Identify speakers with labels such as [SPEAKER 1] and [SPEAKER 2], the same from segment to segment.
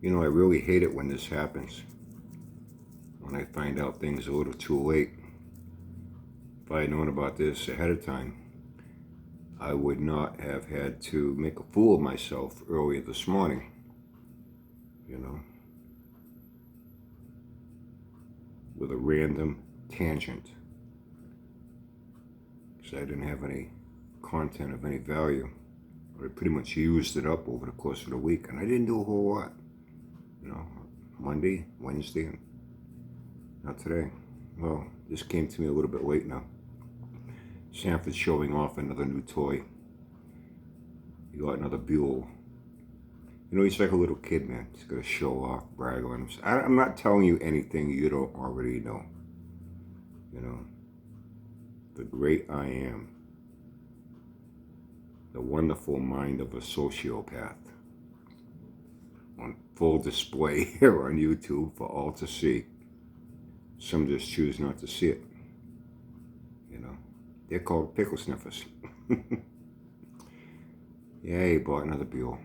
[SPEAKER 1] You know, I really hate it when this happens. When I find out things a little too late. If I had known about this ahead of time, I would not have had to make a fool of myself earlier this morning, you know, with a random tangent. Because I didn't have any content of any value. I pretty much used it up over the course of the week, and I didn't do a whole lot. You know, Monday, Wednesday, and not today. Well, this came to me a little bit late now. Sanford's showing off another new toy. He got another Buell. You know, he's like a little kid, man. He's gonna show off, brag on him. I'm not telling you anything you don't already know. You know, the great I am, the wonderful mind of a sociopath, on full display here on YouTube for all to see. Some just choose not to see it. You know, they're called pickle sniffers. Yeah, he bought another Buell.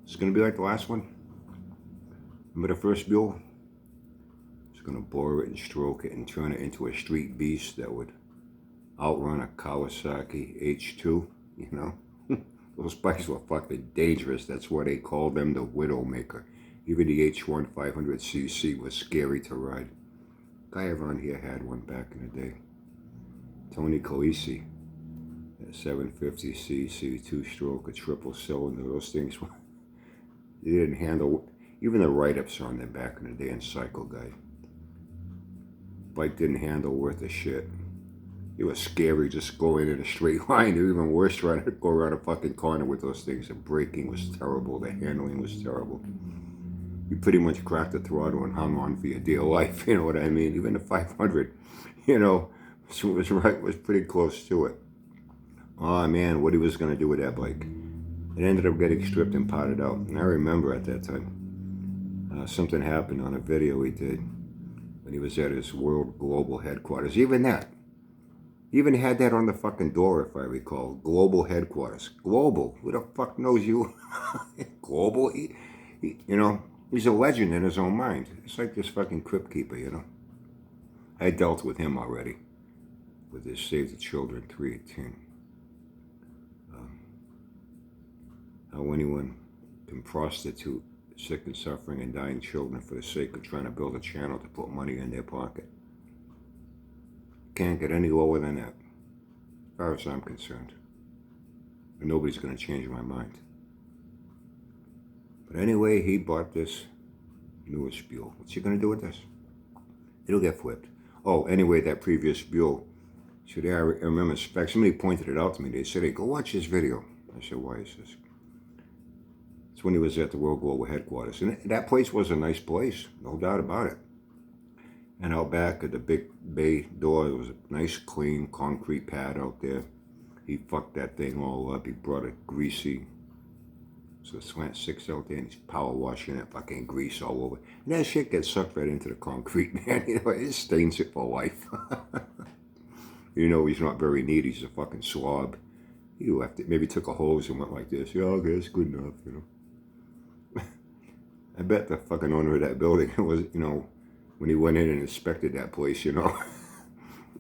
[SPEAKER 1] It's gonna be like the last one. Remember the first Buell? It's gonna bore it and stroke it and turn it into a street beast that would outrun a Kawasaki H2, you know? Those bikes were fucking dangerous. That's why they called them the Widowmaker. Even the H1 500cc was scary to ride. Guy around here had one back in the day. Tony Calisi, that 750cc, two-stroke, a triple cylinder. Those things, they didn't handle, even the write-ups on them back in the day in Cycle Guide. Bike didn't handle worth a shit. It was scary just going in a straight line. They were even worse trying to go around a fucking corner with those things. The braking was terrible. The handling was terrible. You pretty much cracked the throttle and hung on for your dear life. You know what I mean? Even the 500, you know, was pretty close to it. Oh man, what he was going to do with that bike. It ended up getting stripped and potted out. And I remember at that time, something happened on a video he did when he was at his World Global headquarters. Even that. He even had that on the fucking door, if I recall. Global headquarters. Global. Who the fuck knows you? Global? You know, he's a legend in his own mind. It's like this fucking crypt keeper, you know. I dealt with him already. With his Save the Children 318. How anyone can prostitute sick and suffering and dying children for the sake of trying to build a channel to put money in their pocket. Can't get any lower than that, as far as I'm concerned. And nobody's going to change my mind. But anyway, he bought this newest Buell. What's he going to do with this? It'll get flipped. Oh, anyway, that previous Buell. So there, I remember, in fact, somebody pointed it out to me. They said, hey, go watch this video. I said, why is this? It's when he was at the World Global headquarters. And that place was a nice place, no doubt about it. And out back at the big bay door, there was a nice, clean concrete pad out there. He fucked that thing all up. He brought it greasy. So Slant 6 out there, and he's power washing it, fucking grease all over. And that shit gets sucked right into the concrete, man. You know, it stains it for life. You know, he's not very neat. He's a fucking slob. He left it. Maybe took a hose and went like this. Yeah, okay, it's good enough, you know. I bet the fucking owner of that building was, you know, when he went in and inspected that place, you know,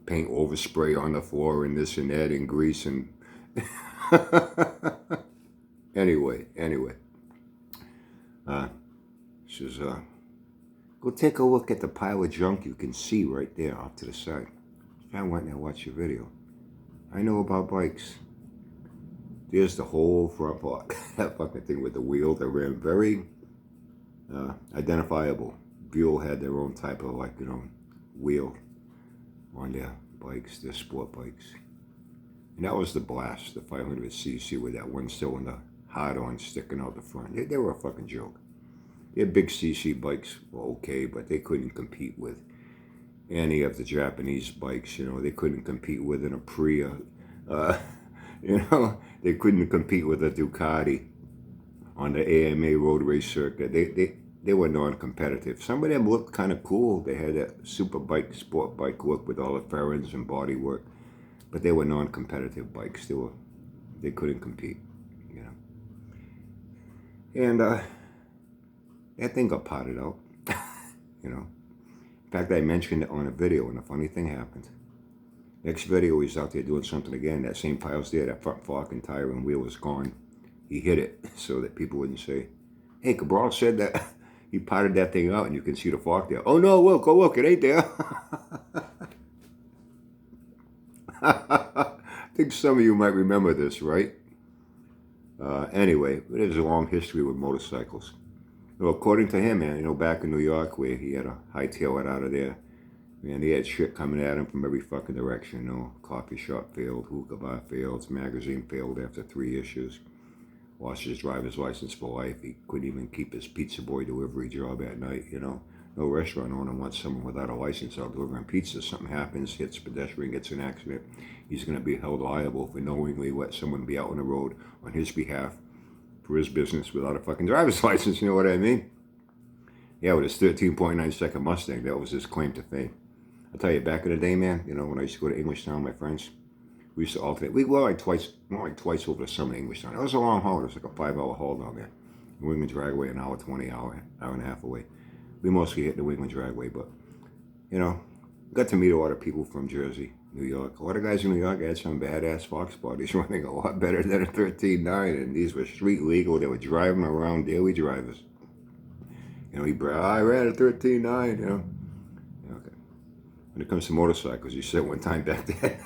[SPEAKER 1] paint overspray on the floor and this and that and grease and anyway, says, go take a look at the pile of junk you can see right there off to the side. I went and I watched your video. I know about bikes. There's the whole front part. That fucking thing with the wheel, the rim, very identifiable. Buell had their own type of, like, you know, wheel on their bikes, their sport bikes. And that was the Blast, the 500cc with that one cylinder hard-on sticking out the front. They were a fucking joke. Their big CC bikes were okay, but they couldn't compete with any of the Japanese bikes. You know, they couldn't compete with an Aprilia. You know, they couldn't compete with a Ducati on the AMA road race circuit. They were non-competitive. Some of them looked kind of cool. They had that super bike, sport bike look with all the fairings and body work, but they were non-competitive bikes. They couldn't compete, you know. And that thing got potted out, you know. In fact, I mentioned it on a video, and a funny thing happened. Next video, he's out there doing something again. That same pile's there, that front fork and tire and wheel was gone. He hit it so that people wouldn't say, hey, Cabral said that he potted that thing out and you can see the fork there. Oh no, look, go look, it ain't there. I think some of you might remember this, right? Anyway, there's a long history with motorcycles. Well, according to him, man, back in New York where he had a hightail it out of there, man, he had shit coming at him from every fucking direction, Coffee shop failed, hookah bar failed, magazine failed after 3 issues. Lost his driver's license for life. He couldn't even keep his pizza boy delivery job at night, No restaurant owner wants someone without a license out delivering pizza. Something happens, hits a pedestrian, gets an accident. He's going to be held liable for knowingly let someone be out on the road on his behalf for his business without a fucking driver's license, you know what I mean? Yeah, with his 13.9 second Mustang, that was his claim to fame. I'll tell you, back in the day, man, when I used to go to Englishtown, my friends, we used to alternate. We were like twice over the summer in Englishtown. It was a long haul. It was like a 5-hour haul down there. New England Dragway, an hour 20, hour and a half away. We mostly hit the New England Dragway, but, got to meet a lot of people from Jersey, New York. A lot of guys in New York had some badass Fox bodies running a lot better than a 13.9, and these were street legal. They were driving around, daily drivers. I ran a 13.9, Okay. When it comes to motorcycles, you said one time back then,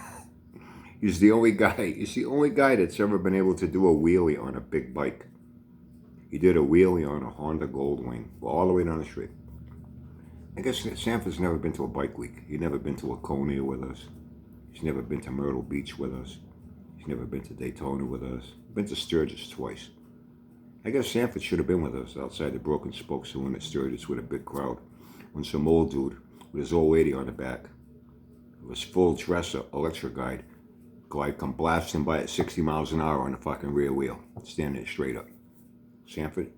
[SPEAKER 1] he's the only guy that's ever been able to do a wheelie on a big bike. He did a wheelie on a Honda Goldwing, all the way down the street. I guess Sanford's never been to a bike week. He's never been to Laconia with us. He's never been to Myrtle Beach with us. He's never been to Daytona with us. Been to Sturgis twice. I guess Sanford should have been with us outside the Broken Spoke Saloon at Sturgis with a big crowd. When some old dude with his old lady on the back, it was full dresser, electric glide come blasting by at 60 miles an hour on the fucking rear wheel, standing straight up. Sanford,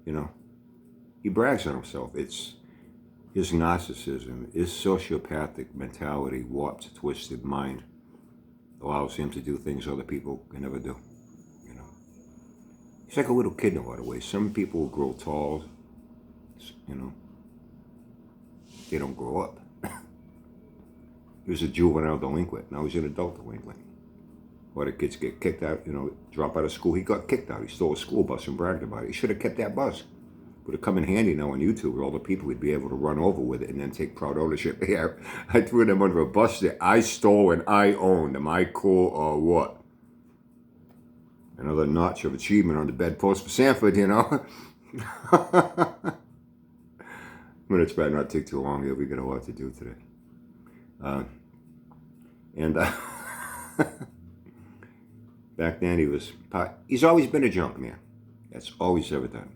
[SPEAKER 1] he brags on himself. It's his narcissism, his sociopathic mentality, warped, twisted mind allows him to do things other people can never do. He's like a little kid in a lot of ways. Some people grow tall, they don't grow up. He was a juvenile delinquent. Now he's an adult delinquent. A lot of kids get kicked out, drop out of school. He got kicked out. He stole a school bus and bragged about it. He should have kept that bus. Would have come in handy now on YouTube with all the people he'd be able to run over with it and then take proud ownership. Yeah, I threw them under a bus that I stole and I owned. Am I cool or what? Another notch of achievement on the bedpost for Sanford, Minutes better not take too long. Yeah, we got a lot to do today. Back then he's always been a junk man. That's all he's ever done.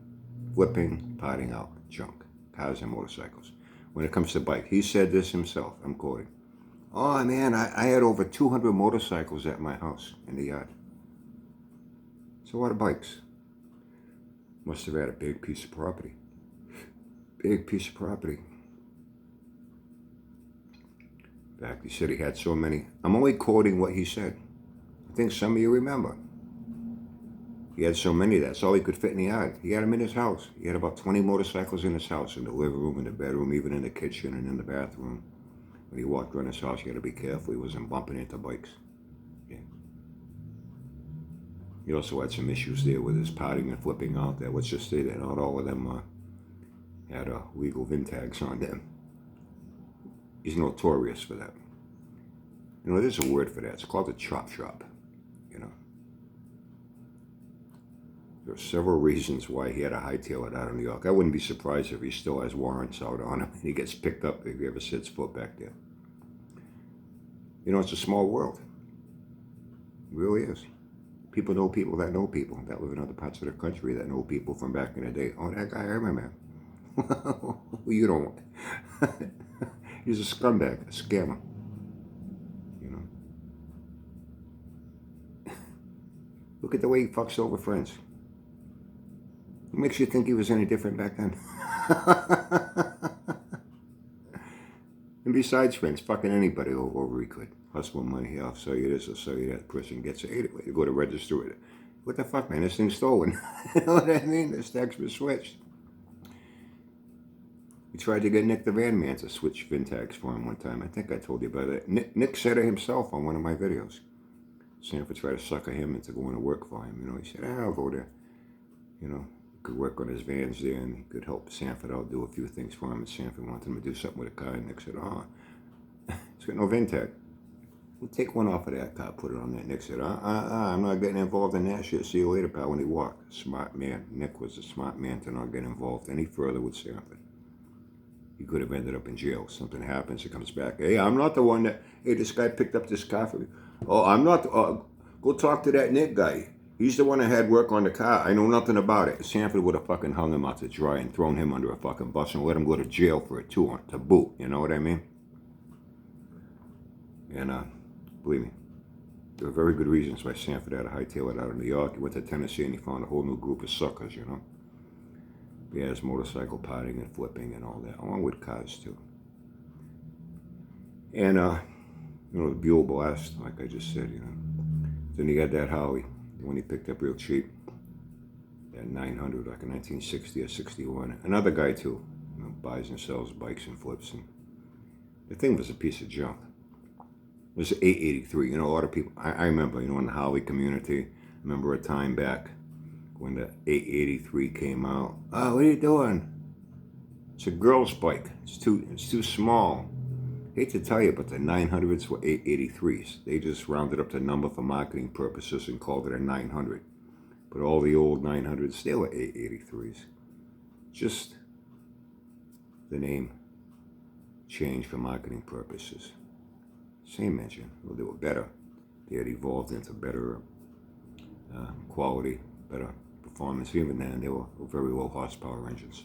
[SPEAKER 1] Flipping, potting out, junk, cars and motorcycles. When it comes to bike, he said this himself, I'm quoting, oh man, I had over 200 motorcycles at my house in the yard. It's a lot of bikes. Must have had a big piece of property. Big piece of property. In fact, he said he had so many. I'm only quoting what he said. I think some of you remember. He had so many, that's all he could fit in the yard. He had them in his house. He had about 20 motorcycles in his house, in the living room, in the bedroom, even in the kitchen and in the bathroom. When he walked around his house, you had to be careful. He wasn't bumping into bikes. Yeah. He also had some issues there with his potting and flipping out there. Let's just say that not all of them had legal VIN tags on them. He's notorious for that. There's a word for that. It's called a chop shop. There are several reasons why he had to hightail it out of New York. I wouldn't be surprised if he still has warrants out on him and he gets picked up if he ever sets foot back there. It's a small world. It really is. People know people that know people that live in other parts of the country that know people from back in the day. Oh, that guy, I remember him. Well, you don't. He's a scumbag, a scammer. Look at the way he fucks over friends. What makes you think he was any different back then? And besides friends, fucking anybody over he could. Hustle money, I'll sell you this, I'll sell you that. Person gets it. Anyway, you go to register it. What the fuck, man? This thing's stolen. You know what I mean? This tag's been switched. He tried to get Nick the Van Man to switch VIN tags for him one time. I think I told you about it. Nick said it himself on one of my videos. Sanford tried to sucker him into going to work for him. You know, he said, I'll go there. You know, he could work on his vans there and he could help Sanford out, do a few things for him. And Sanford wanted him to do something with a car. And Nick said, it's got no VIN tag. We'll take one off of that car, put it on there. Nick said, I'm not getting involved in that shit. See you later, pal. When he walked, smart man. Nick was a smart man to not get involved any further with Sanford. He could have ended up in jail. Something happens, he comes back. Hey, I'm not the one that, hey, this guy picked up this car for me. Oh, I'm not, go talk to that Nick guy. He's the one that had work on the car. I know nothing about it. Sanford would have fucking hung him out to dry and thrown him under a fucking bus and let him go to jail for it too, to boot. You know what I mean? And, believe me, there were very good reasons why Sanford had to hightail it out of New York. He went to Tennessee and he found a whole new group of suckers, you know? He has motorcycle potting and flipping and all that, along with cars too. And, you know, the Buell Blast, like I just said, you know. Then he got that Howie, the one he picked up real cheap. That 900, like in 1960 or 61. Another guy too, you know, buys and sells bikes and flips. And the thing was a piece of junk. It was 883. You know, a lot of people, I remember, you know, in the Howie community, I remember a time back when the 883 came out. Oh, what are you doing? It's a girl's bike. It's too small. Hate to tell you, but the 900s were 883s. They just rounded up the number for marketing purposes and called it a 900. But all the old 900s, they were 883s. Just the name changed for marketing purposes. Same engine. Well, they were better. They had evolved into better quality, better performance. Even then, they were very low horsepower engines.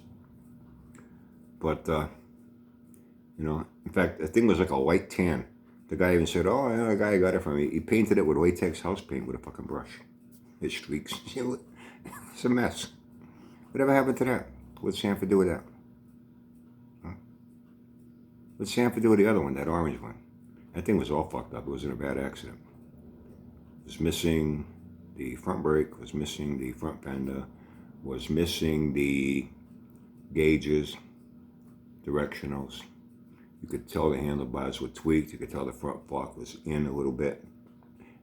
[SPEAKER 1] But, you know, in fact, the thing was like a light tan. The guy even said, oh, yeah, the guy got it from me. He painted it with latex house paint with a fucking brush. His streaks. It's a mess. Whatever happened to that? What'd Sanford do with that? Huh? What'd Sanford do with the other one, that orange one? That thing was all fucked up. It was in a bad accident. It was missing the front brake, was missing the front fender, was missing the gauges, directionals. You could tell the handlebars were tweaked. You could tell the front fork was in a little bit.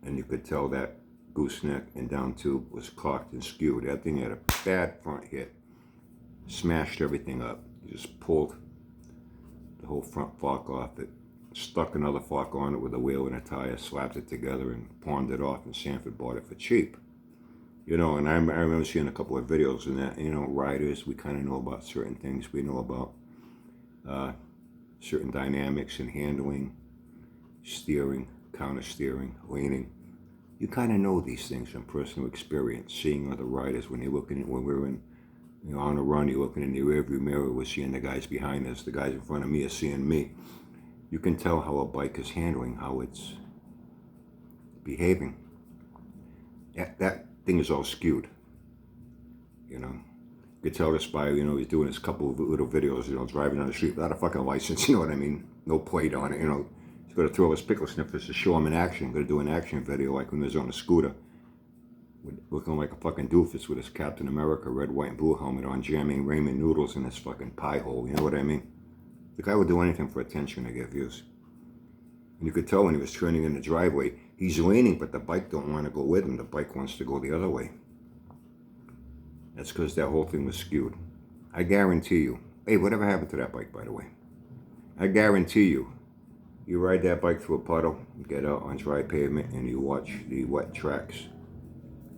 [SPEAKER 1] And you could tell that gooseneck and down tube was cocked and skewed. That thing had a bad front hit. Smashed everything up. You just pulled the whole front fork off it. Stuck another fork on it with a wheel and a tire, slapped it together and pawned it off, and Sanford bought it for cheap. You know, and I remember seeing a couple of videos in that, you know, riders, we kind of know about certain things. We know about certain dynamics and handling, steering, counter steering, leaning. You kind of know these things from personal experience, seeing other riders when we're in, you know, on a run, you're looking in the rearview mirror, we're seeing the guys behind us, the guys in front of me are seeing me. You can tell how a bike is handling, how it's behaving. That thing is all skewed, you know. You could tell this by, you know, he's doing his couple of little videos, you know, driving down the street without a fucking license, you know what I mean? No plate on it, you know. He's going to throw his pickle sniffers to show him in action. Going to do an action video like when he was on a scooter, looking like a fucking doofus with his Captain America red, white, and blue helmet on, jamming ramen noodles in his fucking pie hole, you know what I mean? The guy would do anything for attention to get views. And you could tell when he was turning in the driveway, he's leaning, but the bike don't want to go with him. The bike wants to go the other way. That's because that whole thing was skewed. I guarantee you. Hey, whatever happened to that bike, by the way? I guarantee you, you ride that bike through a puddle, you get out on dry pavement, and you watch the wet tracks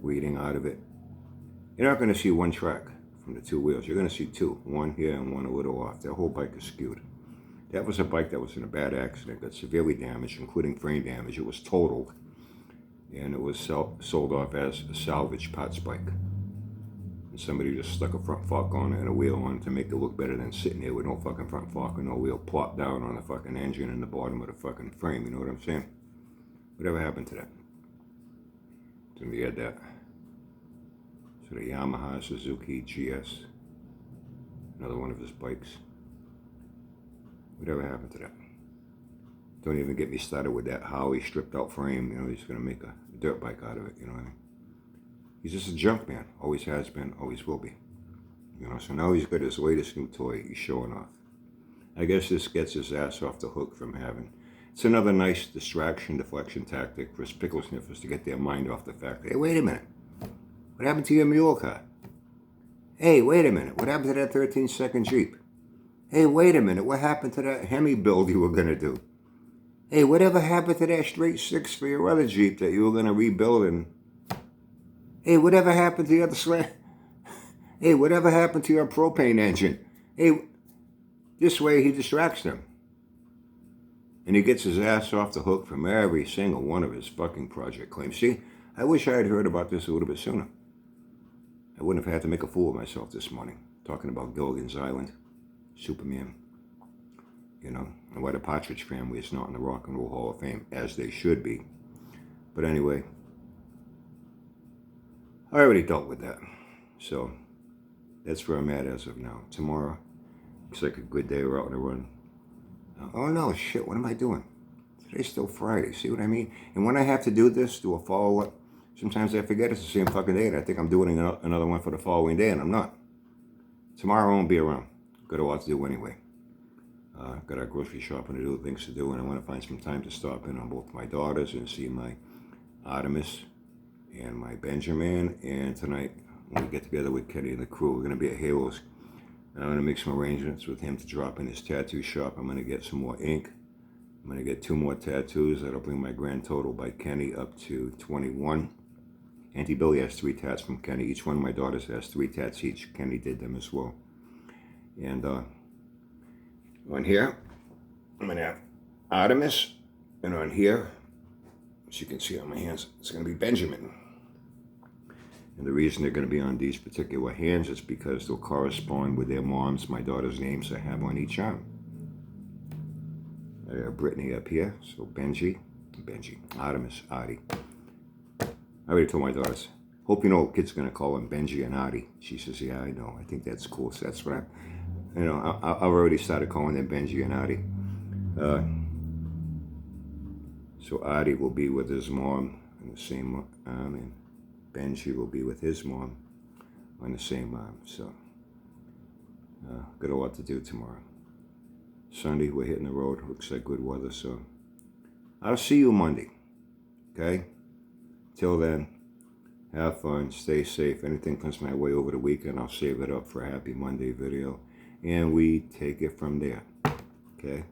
[SPEAKER 1] leading out of it. You're not going to see one track from the two wheels. You're going to see two. One here and one a little off. That whole bike is skewed. That was a bike that was in a bad accident, got severely damaged, including frame damage. It was totaled, and it was sold off as a salvage parts bike. And somebody just stuck a front fork on it and a wheel on it to make it look better than sitting there with no fucking front fork and no wheel plopped down on the fucking engine and the bottom of the fucking frame. You know what I'm saying? Whatever happened to that? So we had that. So the Yamaha Suzuki GS, another one of his bikes. Whatever happened to that? Don't even get me started with that Howie stripped out frame. You know, he's going to make a dirt bike out of it. You know what I mean? He's just a junk man. Always has been, always will be. You know, so now he's got his latest new toy he's showing off. I guess this gets his ass off the hook from having. It's another nice distraction, deflection tactic for his pickle sniffers to get their mind off the fact, hey, wait a minute. What happened to your mule car? Hey, wait a minute. What happened to that 13-second Jeep? Hey, wait a minute. What happened to that Hemi build you were going to do? Hey, whatever happened to that straight six for your other Jeep that you were going to rebuild? And hey, whatever happened to the other slam? Hey, whatever happened to your propane engine? Hey, this way he distracts them. And he gets his ass off the hook from every single one of his fucking project claims. See, I wish I had heard about this a little bit sooner. I wouldn't have had to make a fool of myself this morning, talking about Gilligan's Island, Superman, you know, and why the Partridge Family is not in the Rock and Roll Hall of Fame, as they should be. But anyway, I already dealt with that. So that's where I'm at as of now. Tomorrow looks like a good day. We're out on a run. Oh no, shit, what am I doing? Today's still Friday, see what I mean? And when I have to do this, do a follow-up, sometimes I forget it's the same fucking day, and I think I'm doing another one for the following day, and I'm not. Tomorrow I won't be around. Got a lot to do anyway. Got our grocery shopping to do, things to do, and I want to find some time to stop in on both my daughters and see my Artemis and my Benjamin. And tonight, when we get together with Kenny and the crew, we're going to be at Halos. And I'm going to make some arrangements with him to drop in his tattoo shop. I'm going to get some more ink. I'm going to get 2 more tattoos. That'll bring my grand total by Kenny up to 21. Auntie Billy has 3 tats from Kenny. Each one of my daughters has 3 tats each. Kenny did them as well. And on here, I'm going to have Artemis. And on here, as you can see on my hands, it's going to be Benjamin. And the reason they're going to be on these particular hands is because they'll correspond with their moms, my daughter's names I have on each arm. I got Brittany up here, so Benji, Artemis, Artie. I already told my daughters, hope you know what kid's going to call him Benji and Artie. She says, yeah, I know. I think that's cool. So that's what I've already started calling them Benji and Artie. So Artie will be with his mom in the same arm, and Benji will be with his mom on the same arm. So, got a lot to do tomorrow. Sunday, we're hitting the road. Looks like good weather, so I'll see you Monday. Okay? Till then, have fun, stay safe. Anything comes my way over the weekend, I'll save it up for a Happy Monday video. And we take it from there. Okay?